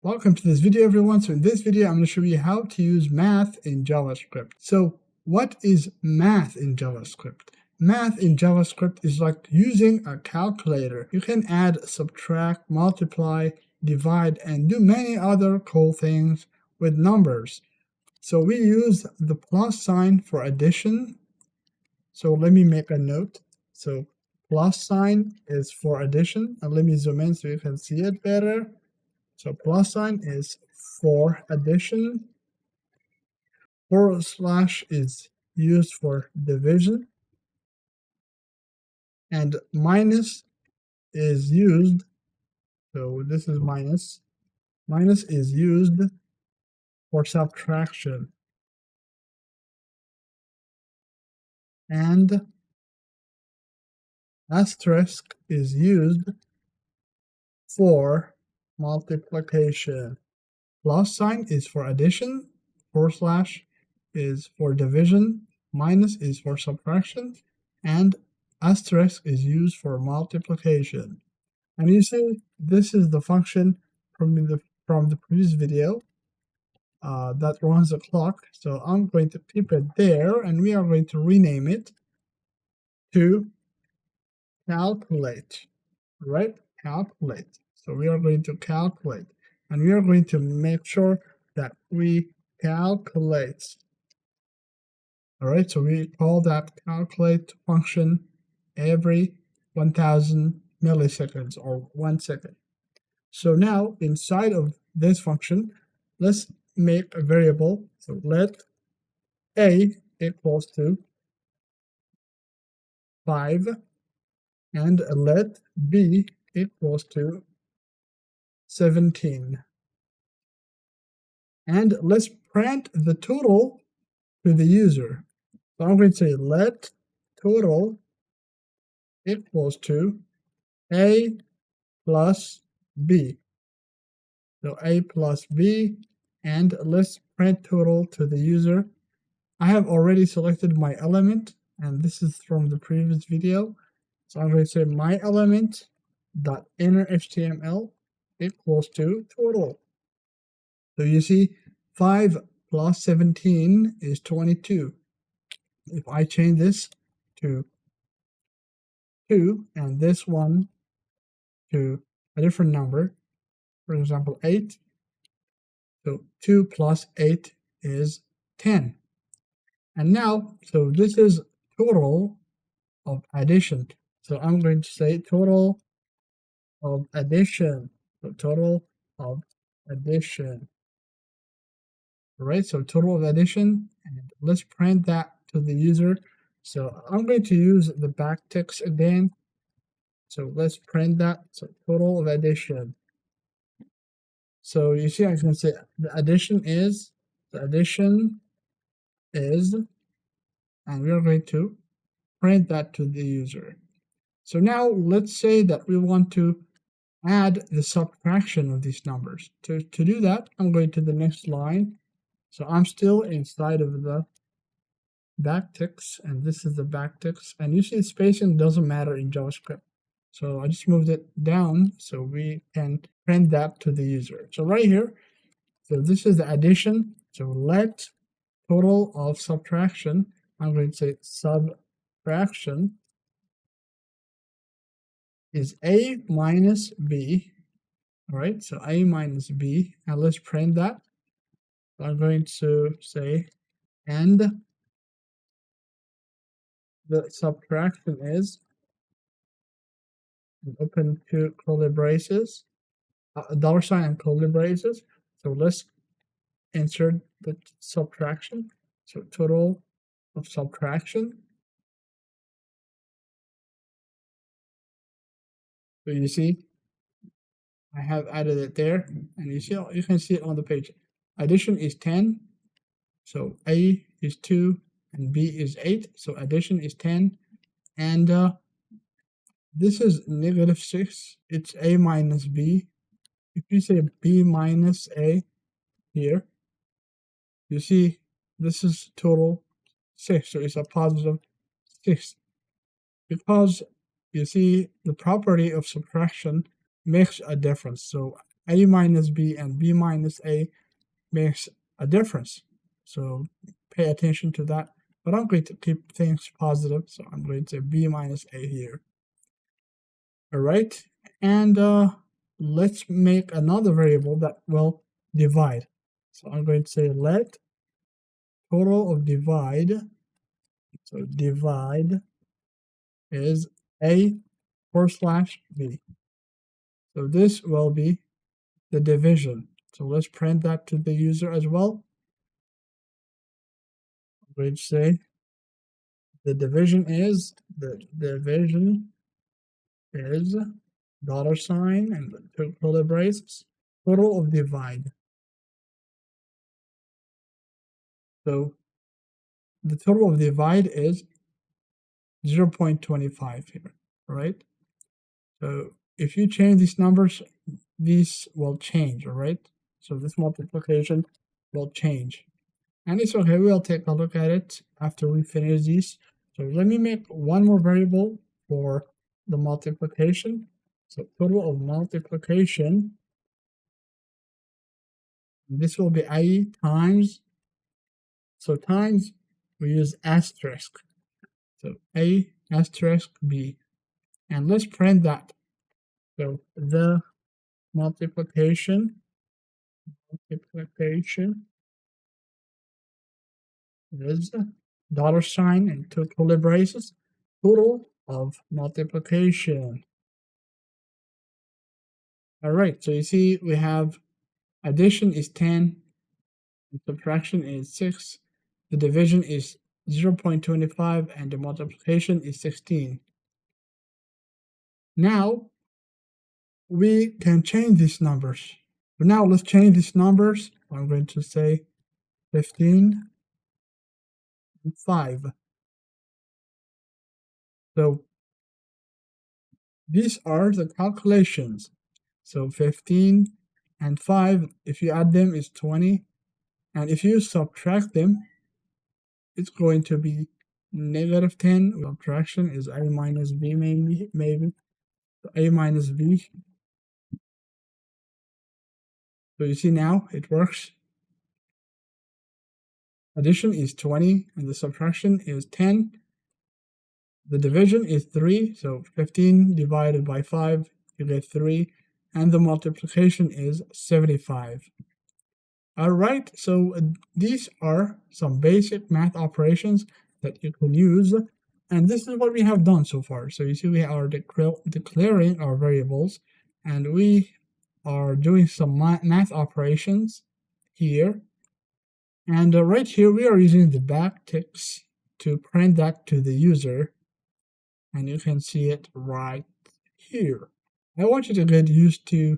Welcome to this video, everyone. So in this video, I'm going to show you how to use math in JavaScript. So what is math in JavaScript? Math in JavaScript is like using a calculator. You can add, subtract, multiply, divide, and do many other cool things with numbers. So we use the plus sign for addition. So let me make a note. So plus sign is for addition, and let me zoom in so you can see it better. So plus sign is for addition, forward slash is used for division, and minus is used, so this is minus is used for subtraction, and asterisk is used for multiplication. Plus sign is for addition, forward slash is for division, minus is for subtraction, and asterisk is used for multiplication. And you see, this is the function from the previous video that runs the clock. So I'm going to keep it there, and we are going to rename it to calculate, right? Calculate. So we are going to calculate, and we are going to make sure that we calculate. All right, so we call that calculate function every 1000 milliseconds or 1 second. So now inside of this function, let's make a variable. So let a equals to 5 and let b equals to 17. And let's print the total to the user. So I'm going to say let total equals to a plus b. So a plus b, and let's print total to the user. I have already selected my element, and this is from the previous video. So I'm going to say my element dot inner HTML equals to total. So you see 5 plus 17 is 22. If I change this to 2 and this one to a different number, for example 8, so 2 plus 8 is 10. And now, so this is total of addition. So I'm going to say total of addition. So total of addition. Right, so total of addition, and let's print that to the user. So I'm going to use the backticks again. So let's print that. So total of addition. So you see, I can say the addition is, and we are going to print that to the user. So now let's say that we want to add the subtraction of these numbers. To do that, I'm going to the next line. So I'm still inside of the backticks, and this is the backticks. And you see spacing doesn't matter in JavaScript. So I just moved it down so we can print that to the user. So right here, so this is the addition. So let total of subtraction, I'm going to say subtraction is a minus b. All right, so a minus b, and let's print that. I'm going to say, and the subtraction is, open two curly braces, dollar sign and curly braces. So let's insert the subtraction. So total of subtraction. So you see, I have added it there, and you can see it on the page. Addition is 10, so a is 2 and b is 8, so addition is 10, and this is negative 6. It's a minus b. If you say b minus a here, you see this is total 6, so it's a positive 6, because you see the property of subtraction makes a difference. So a minus b and b minus a makes a difference. So pay attention to that. But I'm going to keep things positive, so I'm going to say b minus a here. All right, and let's make another variable that will divide. So I'm going to say let total of divide. So divide is a/b. So this will be the division. So let's print that to the user as well. I'm going to say the division is $sign and two curly braces, total of divide. So the total of divide is 0.25 here, right? So if you change these numbers, these will change, all right? So this multiplication will change. And it's okay, we'll take a look at it after we finish these. So let me make one more variable for the multiplication. So total of multiplication, this will be a times, so times we use asterisk. So a asterisk b. And let's print that. So the multiplication is $sign and two curly braces, total of multiplication. All right, so you see we have addition is 10, and subtraction is 6, the division is 0.25, and the multiplication is 16. Now we can change these numbers. But now let's change these numbers. I'm going to say 15 and 5. So these are the calculations. So 15 and 5, if you add them, is 20. And if you subtract them, it's going to be -10. Subtraction is a minus b, maybe. So a minus b. So you see now it works. Addition is 20 and the subtraction is 10. The division is 3, so 15 divided by 5, you get 3, and the multiplication is 75. All right, so these are some basic math operations that you can use, and this is what we have done so far. So you see we are declaring our variables, and we are doing some math operations here, and right here we are using the backticks to print that to the user, and you can see it right here. I want you to get used to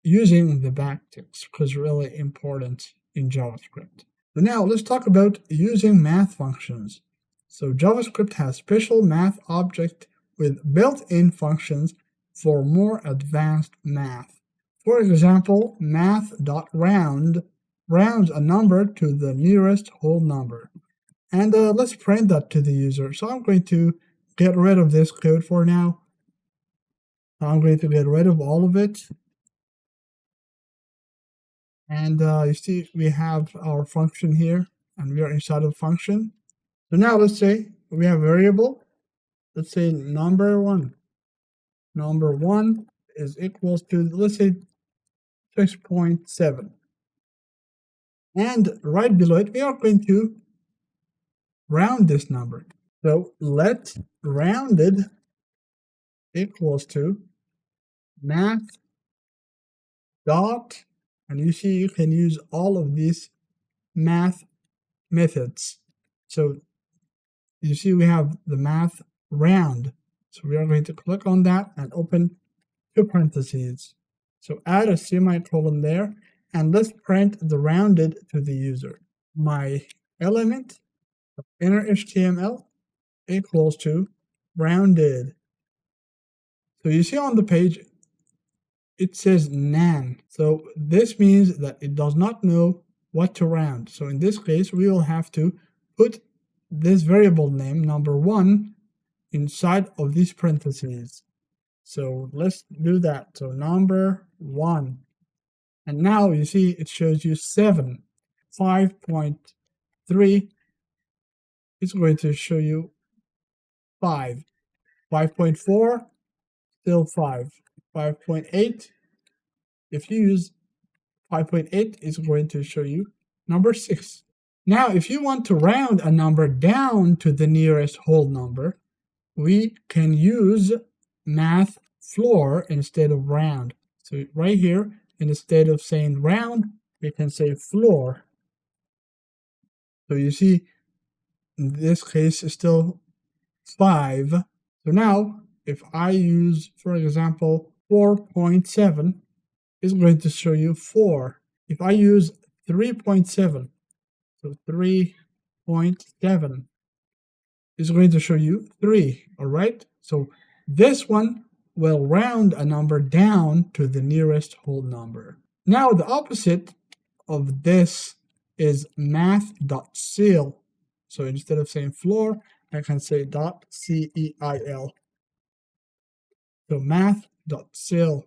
using the backticks because it's really important in JavaScript. So now let's talk about using math functions. So JavaScript has special math object with built-in functions for more advanced math. For example, Math.round rounds a number to the nearest whole number. And let's print that to the user. So I'm going to get rid of this code for now. I'm going to get rid of all of it. And you see we have our function here, and we are inside of the function. So now let's say we have a variable. Let's say number 1. Number 1 is equals to, let's say, 6.7. And right below it, we are going to round this number. So let rounded equals to math dot, and you see you can use all of these math methods. So you see we have the math round. So we are going to click on that and open two parentheses. So add a semicolon there, and let's print the rounded to the user. My element of inner HTML equals to rounded. So you see on the page it says nan. So this means that it does not know what to round. So in this case we will have to put this variable name number 1 inside of these parentheses. So let's do that. So number 1. And now you see it shows you 7. 5.3 is going to show you 5. 5.4, still 5. 5.8, if you use 5.8, it's going to show you number 6. Now, if you want to round a number down to the nearest whole number, we can use Math.floor instead of round. So right here, instead of saying round, we can say floor. So you see, in this case, it's still 5. So now, if I use, for example, 4.7, it's going to show you 4. If I use 3.7, so 3.7 is going to show you 3, all right? So this one will round a number down to the nearest whole number. Now the opposite of this is Math.ceil. So instead of saying floor, I can say .ceil. So Math.ceil.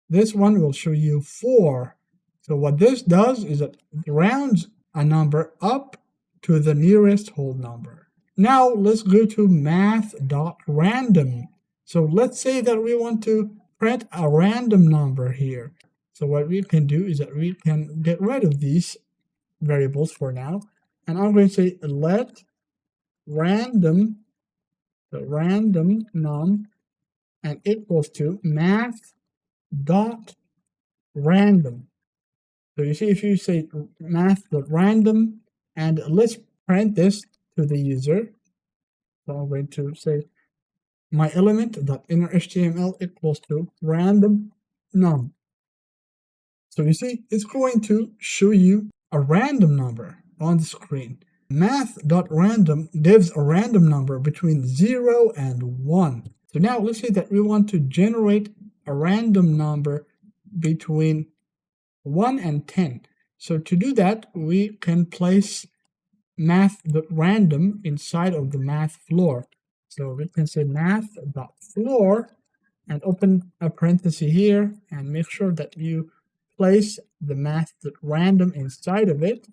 This one will show you 4. So what this does is it rounds a number up to the nearest whole number. Now let's go to Math.random. So let's say that we want to print a random number here. So what we can do is that we can get rid of these variables for now. And I'm going to say let random, so random num, and equals to math.random. So you see, if you say math.random, and let's print this to the user. So I'm going to say my element.innerHTML equals to random num. So you see, it's going to show you a random number on the screen. Math.random gives a random number between 0 and 1. So now let's say that we want to generate a random number between 1 and 10. So to do that, we can place Math.random inside of the Math.floor. So we can say Math.floor and open a parenthesis here and make sure that you place the Math.random inside of it.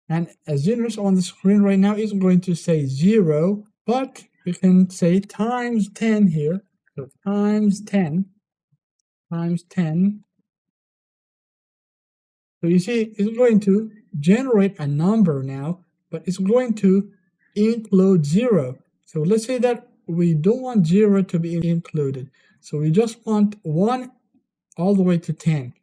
And as you notice on the screen right now, it's going to say 0, but we can say times 10 here. So times 10. So you see, it's going to generate a number now, but it's going to include 0. So let's say that we don't want 0 to be included. So we just want 1 all the way to 10.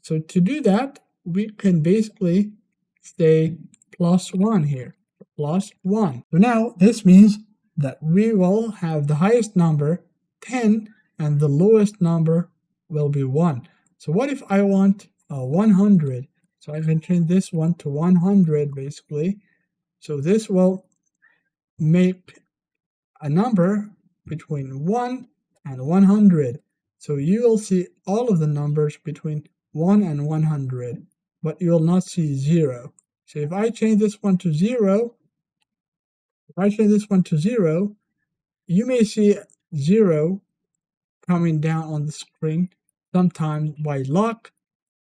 So to do that, we can basically say +1 here, +1. So now this means that we will have the highest number 10 and the lowest number will be 1. So what if I want 100? So I can change this one to 100 basically. So this will make a number between 1 and 100. So you will see all of the numbers between 1 and 100, but you will not see 0. So if I change this one to 0, you may see 0 coming down on the screen sometimes by luck,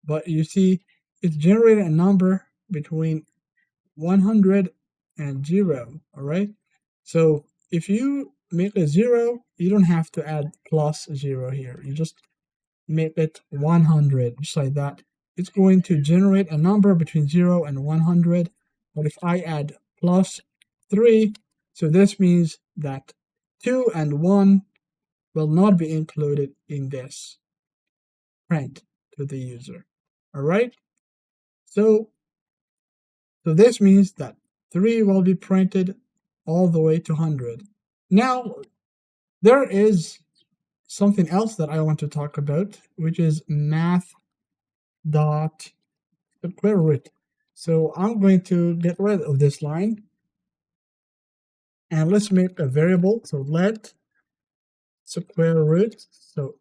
but you see it's generating a number between 100 and 0, all right? So if you make a 0, you don't have to add +0 here. You just make it 100, just like that. It's going to generate a number between 0 and 100, but if I add +3, so this means that 2 and 1 will not be included in this print to the user, all right? So this means that 3 will be printed all the way to 100. Now, there is something else that I want to talk about, which is math.square-root. So I'm going to get rid of this line, and let's make a variable. So let square-root, so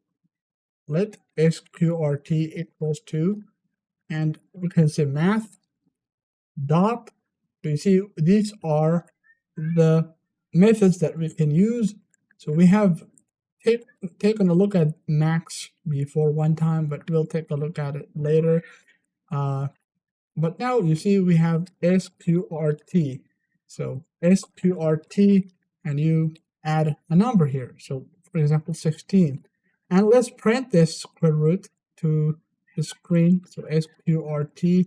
let sqrt equals to, and we can say math dot. So you see, these are the methods that we can use. So we have taken a look at max before one time, but we'll take a look at it later. But now you see we have sqrt. So sqrt, and you add a number here. So for example, 16. And let's print this square root to the screen. So sqrt.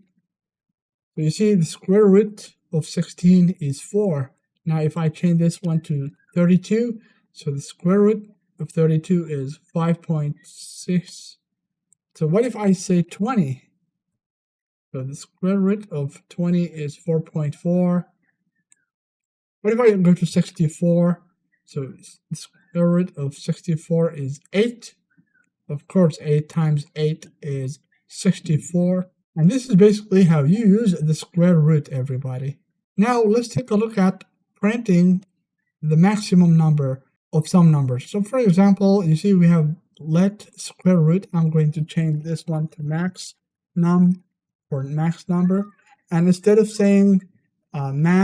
So you see the square root of 16 is 4. Now if I change this one to 32, so the square root of 32 is 5.6. So what if I say 20? So the square root of 20 is 4.4. What if I go to 64? So the square root of 64 is 8. Of course, 8 times 8 is 64. And this is basically how you use the square root, everybody. Now let's take a look at printing the maximum number of some numbers. So for example, you see we have let square root. I'm going to change this one to max num for max number. And instead of saying math.sqrt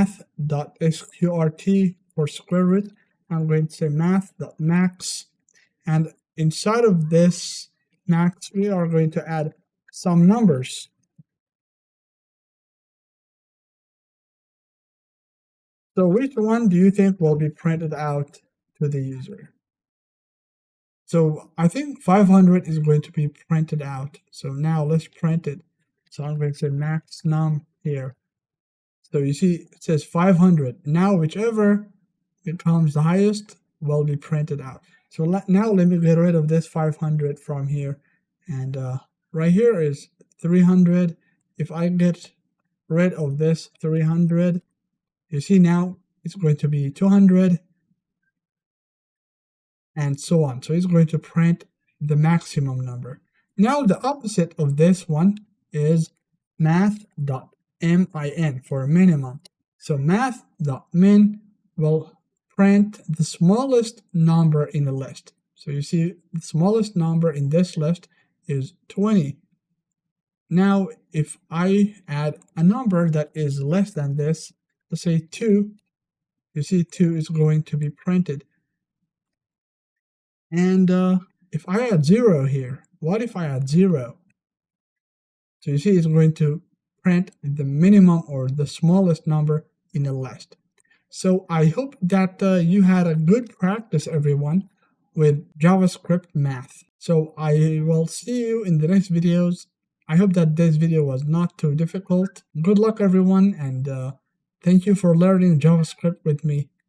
for square root, I'm going to say math.max. And inside of this max, we are going to add some numbers. So which one do you think will be printed out to the user? So I think 500 is going to be printed out. So now let's print it. So I'm going to say max num here. So you see it says 500. Now whichever becomes the highest will be printed out. So now let me get rid of this 500 from here. And right here is 300. If I get rid of this 300, you see now it's going to be 200 and so on. So it's going to print the maximum number. Now the opposite of this one is Math.min for minimum. So Math.min will print the smallest number in the list. So you see the smallest number in this list is 20. Now if I add a number that is less than this, let's say 2, you see 2 is going to be printed. And if I add 0 here, what if I add 0? So you see it's going to print the minimum or the smallest number in the list. So I hope that you had a good practice, everyone, with JavaScript math. So I will see you in the next videos. I hope that this video was not too difficult. Good luck, everyone, and thank you for learning JavaScript with me.